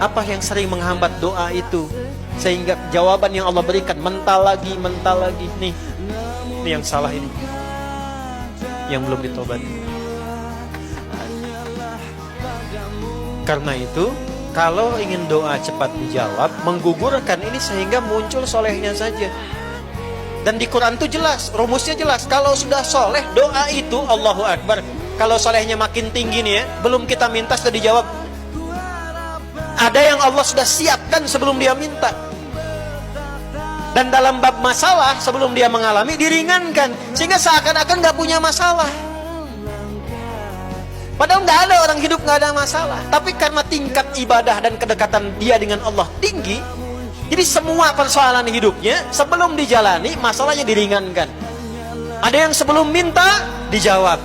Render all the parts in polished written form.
Apa yang sering menghambat doa itu? Sehingga jawaban yang Allah berikan mental lagi. Nih yang salah ini, yang belum ditobati. Karena itu, kalau ingin doa cepat dijawab, menggugurkan ini sehingga muncul solehnya saja. Dan di Quran itu jelas, rumusnya jelas. Kalau sudah soleh, doa itu Allahu Akbar. Kalau solehnya makin tinggi nih ya, belum kita minta sudah dijawab. Ada yang Allah sudah siapkan sebelum dia minta. Dan dalam bab masalah, sebelum dia mengalami, diringankan. Sehingga seakan-akan gak punya masalah. Padahal gak ada orang hidup gak ada masalah. Tapi karena tingkat ibadah dan kedekatan dia dengan Allah tinggi, jadi semua persoalan hidupnya sebelum dijalani, masalahnya diringankan. Ada yang sebelum minta, dijawab.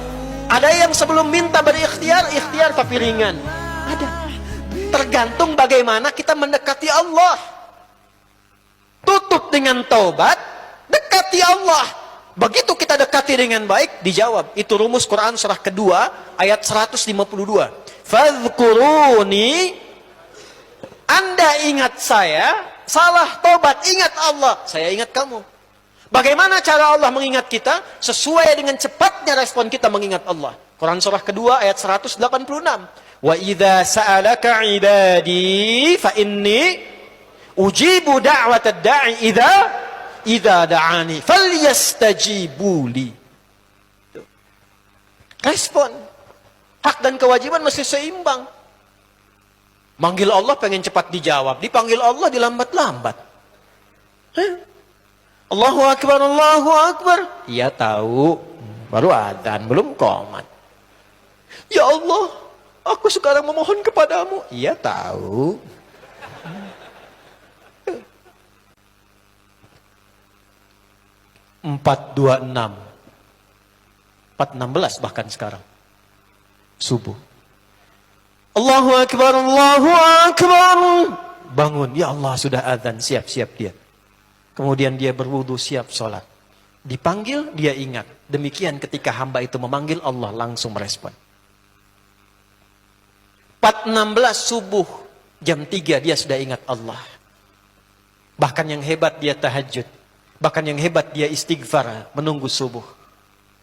Ada yang sebelum minta berikhtiar, ikhtiar tapi ringan. Ada. Tergantung bagaimana kita mendekati Allah. Tutup dengan taubat, dekati Allah. Begitu kita dekati dengan baik, dijawab. Itu rumus Quran surah kedua ayat 152. Fadhkuruni, Anda ingat saya, salah taubat, ingat Allah, saya ingat kamu. Bagaimana cara Allah mengingat kita? Sesuai dengan cepatnya respon kita mengingat Allah. Quran surah kedua ayat 186. Wa idza sa'alaka 'ibadi fa inni ujibu da'watad da'i idza da'ani falyastajibu li. Respon. Hak dan kewajiban mesti seimbang. Manggil Allah pengen cepat dijawab, dipanggil Allah dilambat-lambat. Allahu Akbar, Allahu Akbar. Iya tahu, baru adzan, belum qomat. Ya Allah, aku sekarang memohon kepadamu. Iya tahu. 426, 416 bahkan sekarang. Subuh. Allahu Akbar, Allahu Akbar. Bangun, ya Allah sudah adzan, siap-siap dia. Kemudian dia berwudu, siap sholat. Dipanggil, dia ingat. Demikian ketika hamba itu memanggil, Allah langsung merespon. 416 subuh, jam 3 dia sudah ingat Allah. Bahkan yang hebat dia tahajud. Bahkan yang hebat dia istighfar menunggu subuh.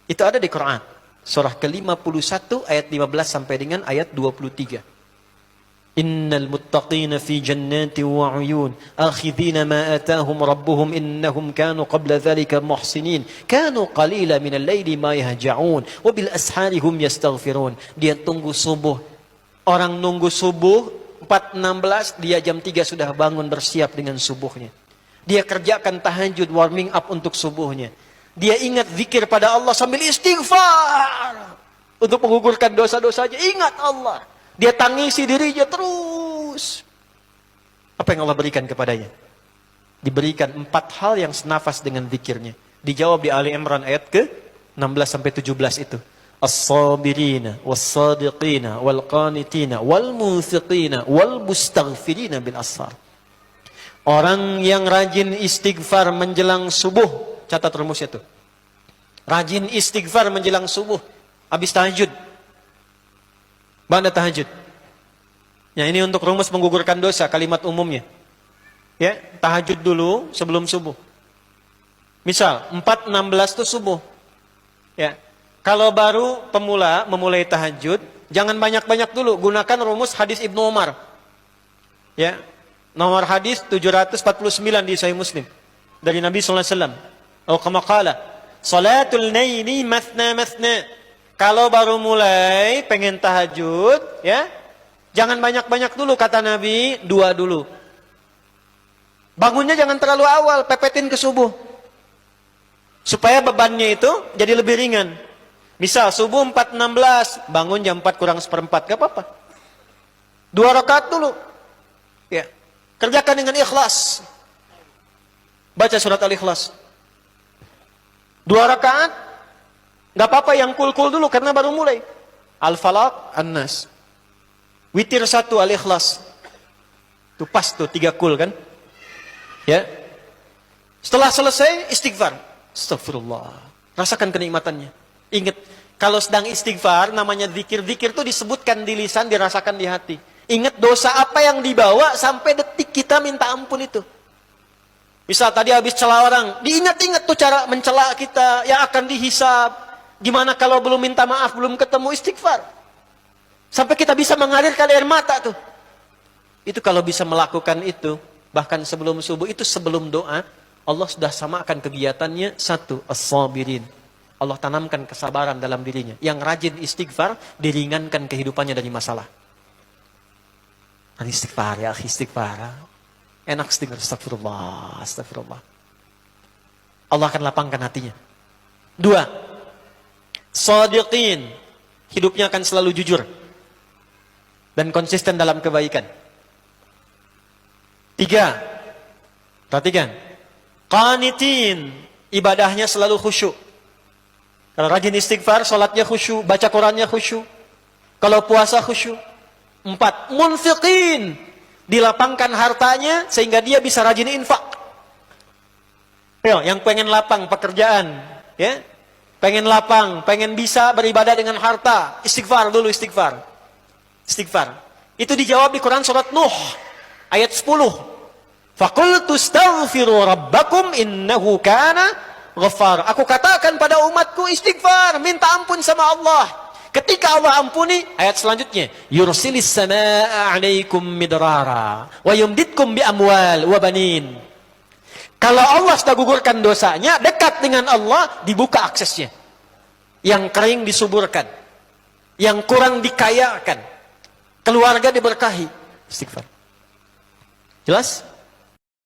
Itu ada di Quran. Surah ke-51 ayat 15 sampai dengan ayat 23. Innal muttaqina fi jannati wa 'uyun akhidhina ma atahum rabbuhum innahum kanu qabla dhalika muhsinin kanu qalila minal laili ma yahja'un wa bil ashari hum yastaghfirun. Dia tunggu subuh. Orang nunggu subuh 4.16, dia jam 3 sudah bangun bersiap dengan subuhnya. Dia kerjakan tahajud, warming up untuk subuhnya. Dia ingat zikir pada Allah sambil istighfar. Untuk menggugurkan dosa-dosanya, ingat Allah. Dia tangisi dirinya terus. Apa yang Allah berikan kepadanya? Diberikan 4 hal yang senafas dengan zikirnya. Dijawab di Ali Imran ayat ke-16 sampai 17 itu. As-sabirina, was-sadiqina, wal-qanitina, wal-munfiqina, wal-mustaghfirina bil ashar. Orang yang rajin istighfar menjelang subuh, catat rumusnya tuh. Rajin istighfar menjelang subuh, habis tahajud. Ba'da tahajud. Ya, ini untuk rumus menggugurkan dosa, kalimat umumnya. Ya, tahajud dulu sebelum subuh. Misal 4.16 itu subuh. Ya. Kalau baru pemula memulai tahajud, jangan banyak-banyak dulu, gunakan rumus hadis Ibnu Umar. Ya. Nomor hadis 749 di Sahih Muslim dari Nabi sallallahu alaihi wasallam. Atau kama qala, salatul laili mathna mathna. Kalau baru mulai pengen tahajud, ya, jangan banyak-banyak dulu kata Nabi, 2 dulu. Bangunnya jangan terlalu awal, pepetin ke subuh. Supaya bebannya itu jadi lebih ringan. Misal subuh 4.16, bangun jam 4 kurang seperempat, gak apa-apa. 2 rakaat dulu. Ya. Kerjakan dengan ikhlas. Baca surat Al-Ikhlas. 2 rakaat. Gak apa-apa yang kul-kul dulu karena baru mulai. Al-Falaq, An-Nas. Witir 1 Al-Ikhlas. Itu pas tuh 3 kul kan. Ya. Setelah selesai istighfar. Astagfirullah. Rasakan kenikmatannya. Ingat, kalau sedang istighfar namanya zikir. Zikir itu disebutkan di lisan, dirasakan di hati. Ingat dosa apa yang dibawa sampai detik kita minta ampun itu. Misal tadi habis cela orang, diingat-ingat tuh cara mencela kita yang akan dihisab. Gimana kalau belum minta maaf, belum ketemu, istighfar. Sampai kita bisa mengalirkan air mata tuh. Itu kalau bisa melakukan itu, bahkan sebelum subuh, itu sebelum doa, Allah sudah samakan kegiatannya. Satu, as-sabirin. Allah tanamkan kesabaran dalam dirinya. Yang rajin istighfar, diringankan kehidupannya dari masalah. Istighfar ya, istighfar. Enak istighfar, astagfirullah, astagfirullah. Allah akan lapangkan hatinya. Dua, shadiqin. Hidupnya akan selalu jujur. Dan konsisten dalam kebaikan. Tiga, perhatikan. Qanitin. Ibadahnya selalu khusyuk. Kalau rajin istighfar, salatnya khusyuk, baca Qurannya khusyuk. Kalau puasa khusyuk. Empat, munfiqin. Dilapangkan hartanya sehingga dia bisa rajin infak. Yo, yang pengen lapang pekerjaan, ya, pengen lapang, pengen bisa beribadah dengan harta, istighfar dulu, istighfar. Istighfar. Itu dijawab di Quran surat Nuh ayat 10. Faqultu astaghfiru rabbakum innahu kana ghaffar. Aku katakan pada umatku istighfar, minta ampun sama Allah. Ketika Allah ampuni, ayat selanjutnya, yursilis samaa 'alaikum midrara wa yumditkum bi amwal wa banin. Kalau Allah sudah gugurkan dosanya, dekat dengan Allah, dibuka aksesnya. Yang kering disuburkan, yang kurang dikayakan, keluarga diberkahi. Istighfar. Jelas?